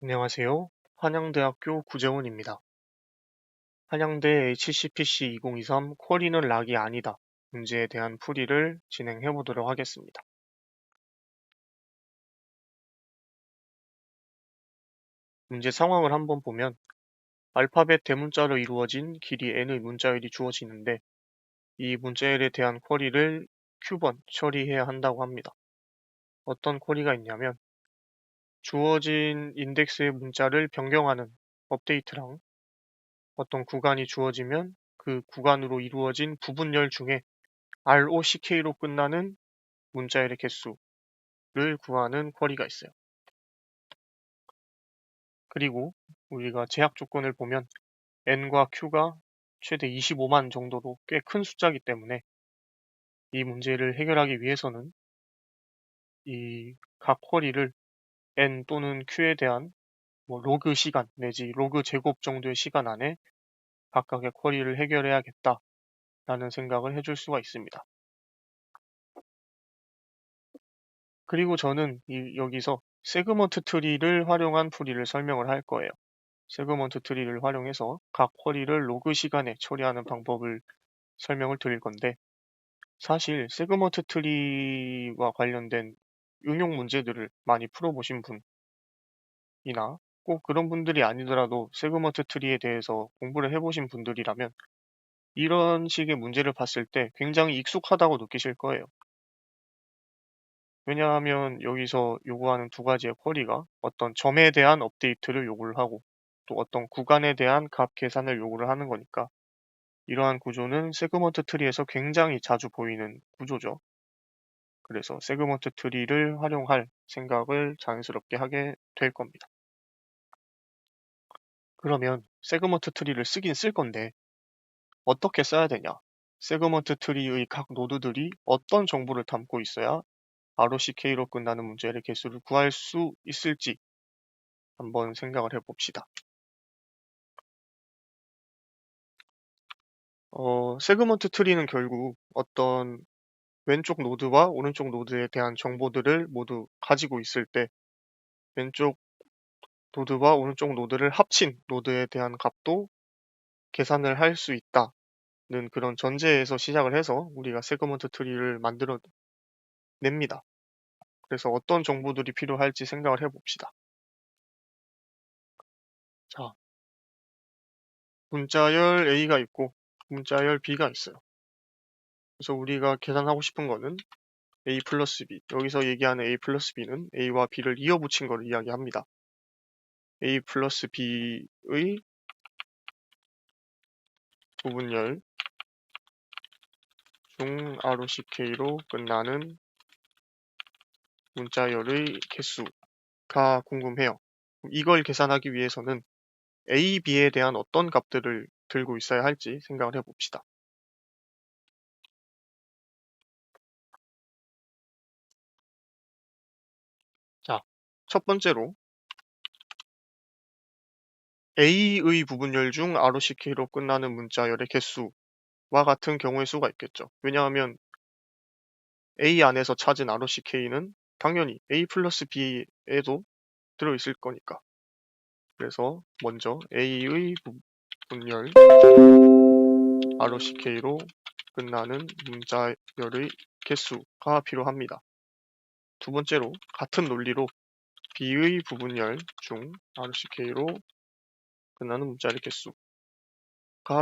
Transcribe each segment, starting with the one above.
안녕하세요. 한양대학교 구재훈입니다. 한양대 HCPC 2023 쿼리는 락이 아니다 문제에 대한 풀이를 진행해 보도록 하겠습니다. 문제 상황을 한번 보면 알파벳 대문자로 이루어진 길이 n의 문자열이 주어지는데 이 문자열에 대한 쿼리를 Q번 처리해야 한다고 합니다. 어떤 쿼리가 있냐면 주어진 인덱스의 문자를 변경하는 업데이트랑 어떤 구간이 주어지면 그 구간으로 이루어진 부분열 중에 ROCK로 끝나는 문자열의 개수를 구하는 쿼리가 있어요. 그리고 우리가 제약 조건을 보면 n과 q가 최대 25만 정도로 꽤 큰 숫자이기 때문에 이 문제를 해결하기 위해서는 이 각 쿼리를 n 또는 q에 대한 로그 시간 내지 로그 제곱 정도의 시간 안에 각각의 쿼리를 해결해야겠다라는 생각을 해줄 수가 있습니다. 그리고 저는 여기서 세그먼트 트리를 활용한 풀이를 설명을 할 거예요. 세그먼트 트리를 활용해서 각 쿼리를 로그 시간에 처리하는 방법을 설명을 드릴 건데 사실 세그먼트 트리와 관련된 응용 문제들을 많이 풀어보신 분이나 꼭 그런 분들이 아니더라도 세그먼트 트리에 대해서 공부를 해보신 분들이라면 이런 식의 문제를 봤을 때 굉장히 익숙하다고 느끼실 거예요. 왜냐하면 여기서 요구하는 두 가지의 쿼리가 어떤 점에 대한 업데이트를 요구를 하고 또 어떤 구간에 대한 값 계산을 요구를 하는 거니까 이러한 구조는 세그먼트 트리에서 굉장히 자주 보이는 구조죠. 그래서 세그먼트 트리를 활용할 생각을 자연스럽게 하게 될 겁니다. 그러면 세그먼트 트리를 쓰긴 쓸 건데 어떻게 써야 되냐? 세그먼트 트리의 각 노드들이 어떤 정보를 담고 있어야 ROCK로 끝나는 문제의 개수를 구할 수 있을지 한번 생각을 해봅시다. 세그먼트 트리는 결국 어떤 왼쪽 노드와 오른쪽 노드에 대한 정보들을 모두 가지고 있을 때 왼쪽 노드와 오른쪽 노드를 합친 노드에 대한 값도 계산을 할 수 있다는 그런 전제에서 시작을 해서 우리가 세그먼트 트리를 만들어 냅니다. 그래서 어떤 정보들이 필요할지 생각을 해봅시다. 자, 문자열 A가 있고 문자열 B가 있어요. 그래서 우리가 계산하고 싶은 거는 A 플러스 B. 여기서 얘기하는 A 플러스 B는 A와 B를 이어붙인 것을 이야기합니다. A 플러스 B의 부분열 중 ROCK로 끝나는 문자열의 개수가 궁금해요. 이걸 계산하기 위해서는 A, B에 대한 어떤 값들을 들고 있어야 할지 생각을 해봅시다. 자, 첫 번째로 A의 부분열 중 ROCK로 끝나는 문자열의 개수와 같은 경우의 수가 있겠죠. 왜냐하면 A 안에서 찾은 ROCK는 당연히 A 플러스 B에도 들어있을 거니까. 그래서 먼저 A의 부분열 ROCK로 끝나는 문자열의 개수가 필요합니다. 두 번째로 같은 논리로 B의 부분열 중 ROCK로 끝나는 문자열의 개수가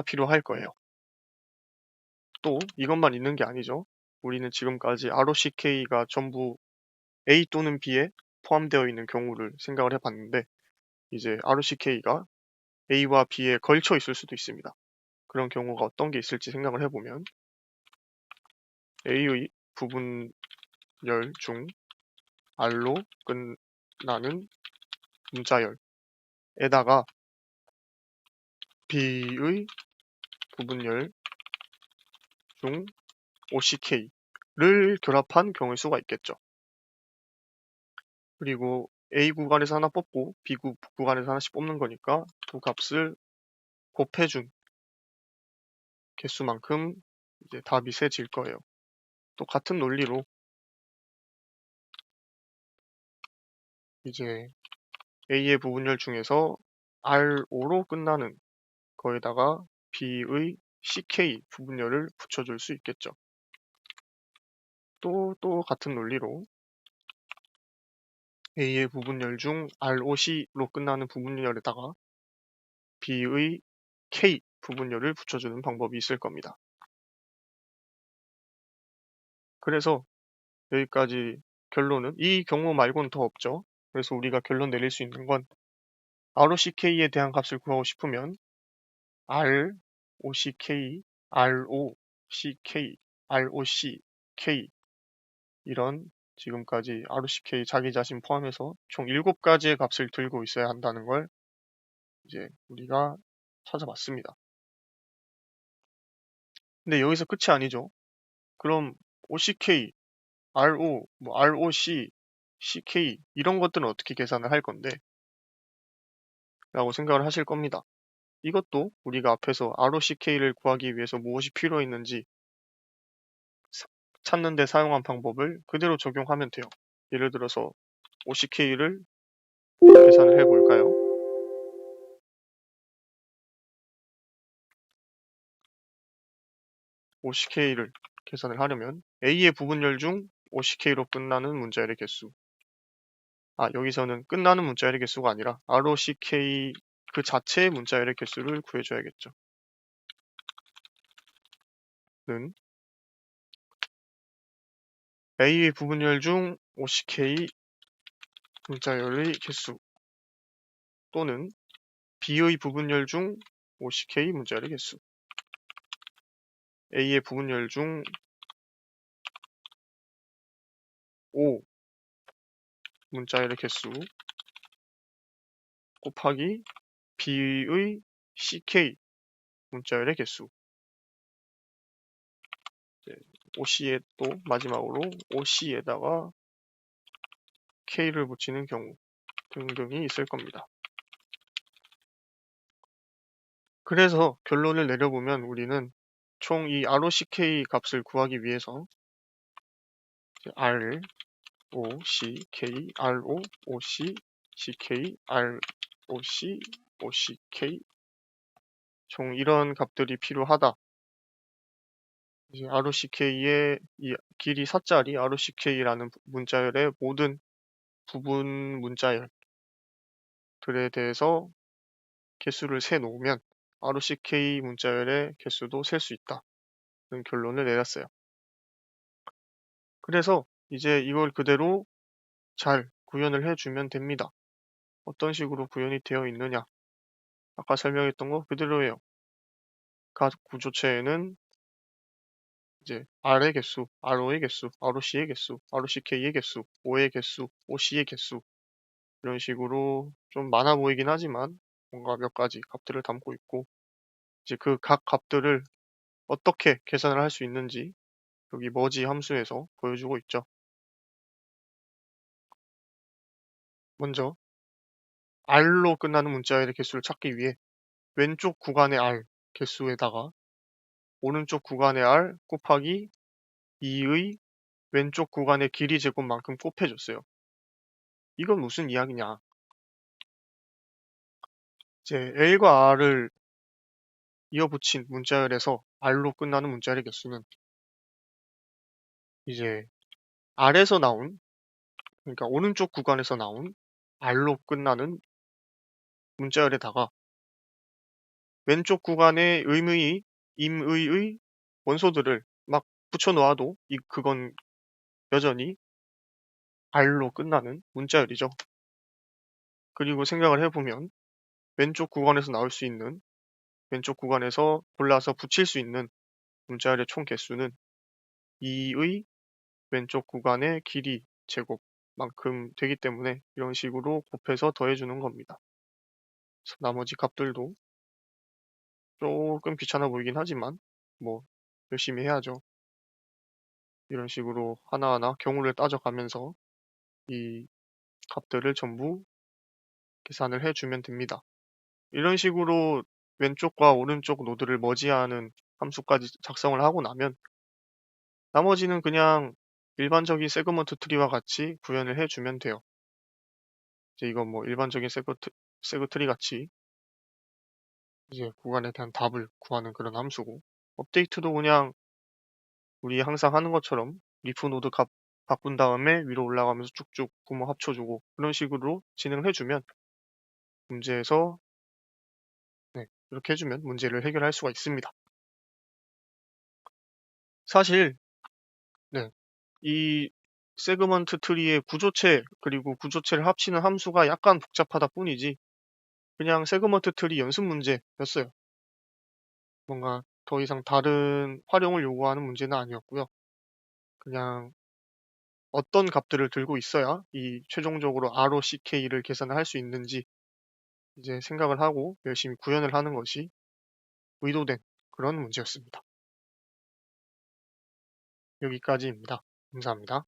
필요할 거예요. 또 이것만 있는 게 아니죠. 우리는 지금까지 ROCK가 전부 A 또는 B에 포함되어 있는 경우를 생각을 해봤는데 이제 ROCK가 A와 B에 걸쳐 있을 수도 있습니다. 그런 경우가 어떤 게 있을지 생각을 해보면 A의 부분열 중 R로 끝나는 문자열에다가 B의 부분열 중 OCK를 결합한 경우일 수가 있겠죠. 그리고 A 구간에서 하나 뽑고 B 구간에서 하나씩 뽑는 거니까 두 값을 곱해준 개수만큼 이제 답이 세질 거예요. 또 같은 논리로 이제 A의 부분열 중에서 R5로 끝나는 거에다가 B의 CK 부분열을 붙여줄 수 있겠죠. 또 같은 논리로 A의 부분열 중 ROC로 끝나는 부분열에다가 B의 K 부분열을 붙여주는 방법이 있을 겁니다. 그래서 여기까지 결론은 이 경우 말고는 더 없죠. 그래서 우리가 결론 내릴 수 있는 건 ROCK에 대한 값을 구하고 싶으면 ROCK, ROCK, ROCK 이런 지금까지 ROCK 자기 자신 포함해서 총 7가지의 값을 들고 있어야 한다는 걸 이제 우리가 찾아봤습니다. 근데 여기서 끝이 아니죠. 그럼 OCK, RO, ROC, CK 이런 것들은 어떻게 계산을 할 건데? 라고 생각을 하실 겁니다. 이것도 우리가 앞에서 ROCK를 구하기 위해서 무엇이 필요했는지 찾는 데 사용한 방법을 그대로 적용하면 돼요. 예를 들어서 OCK를 계산을 해볼까요? OCK를 계산을 하려면 A의 부분열 중 OCK로 끝나는 문자열의 개수. 여기서는 끝나는 문자열의 개수가 아니라 ROCK 그 자체의 문자열의 개수를 구해줘야겠죠. 는 A의 부분열 중 OCK 문자열의 개수 또는 B의 부분열 중 OCK 문자열의 개수 A의 부분열 중 O 문자열의 개수 곱하기 B의 CK 문자열의 개수 OC에 또 마지막으로 OC에다가 K를 붙이는 경우 등등이 있을 겁니다. 그래서 결론을 내려보면 우리는 총 이 ROCK 값을 구하기 위해서 R, O, C, K, R, O, O, C, C, K, R, O, C, O, C, K 총 이런 값들이 필요하다. 이제 ROCK의 이 길이 4짜리 ROCK라는 문자열의 모든 부분 문자열들에 대해서 개수를 세 놓으면 ROCK 문자열의 개수도 셀 수 있다. 는 결론을 내렸어요. 그래서 이제 이걸 그대로 잘 구현을 해주면 됩니다. 어떤 식으로 구현이 되어 있느냐? 아까 설명했던 거 그대로예요. 각 구조체에는 이제 R의 개수, RO의 개수, ROC의 개수, ROCK의 개수, O의 개수, OC의 개수 이런 식으로 좀 많아 보이긴 하지만 뭔가 몇 가지 값들을 담고 있고 이제 그 각 값들을 어떻게 계산을 할 수 있는지 여기 머지 함수에서 보여주고 있죠. 먼저 R로 끝나는 문자열의 개수를 찾기 위해 왼쪽 구간의 R 개수에다가 오른쪽 구간의 R 곱하기 2의 왼쪽 구간의 길이 제곱만큼 곱해줬어요. 이건 무슨 이야기냐? 이제 L과 R을 이어붙인 문자열에서 R로 끝나는 문자열의 개수는 이제 R에서 나온 그러니까 오른쪽 구간에서 나온 R로 끝나는 문자열에다가 왼쪽 구간의 임의의 원소들을 막 붙여 놓아도 그건 여전히 R로 끝나는 문자열이죠. 그리고 생각을 해보면 왼쪽 구간에서 나올 수 있는 왼쪽 구간에서 골라서 붙일 수 있는 문자열의 총 개수는 2의 왼쪽 구간의 길이 제곱만큼 되기 때문에 이런 식으로 곱해서 더해주는 겁니다. 나머지 값들도 조금 귀찮아 보이긴 하지만 뭐 열심히 해야죠. 이런 식으로 하나하나 경우를 따져가면서 이 값들을 전부 계산을 해주면 됩니다. 이런 식으로 왼쪽과 오른쪽 노드를 머지하는 함수까지 작성을 하고 나면 나머지는 그냥 일반적인 세그먼트 트리와 같이 구현을 해주면 돼요. 이제 이건 뭐 일반적인 세그 트리 같이 이제 구간에 대한 답을 구하는 그런 함수고, 업데이트도 그냥 우리 항상 하는 것처럼 리프 노드 값 바꾼 다음에 위로 올라가면서 쭉쭉 부모 합쳐주고 그런 식으로 진행을 해주면 문제에서 이렇게 해주면 문제를 해결할 수가 있습니다. 사실 이 세그먼트 트리의 구조체 그리고 구조체를 합치는 함수가 약간 복잡하다 뿐이지 그냥 세그먼트 트리 연습 문제였어요. 뭔가 더 이상 다른 활용을 요구하는 문제는 아니었고요. 그냥 어떤 값들을 들고 있어야 이 최종적으로 ROCK를 계산을 할 수 있는지 이제 생각을 하고 열심히 구현을 하는 것이 의도된 그런 문제였습니다. 여기까지입니다. 감사합니다.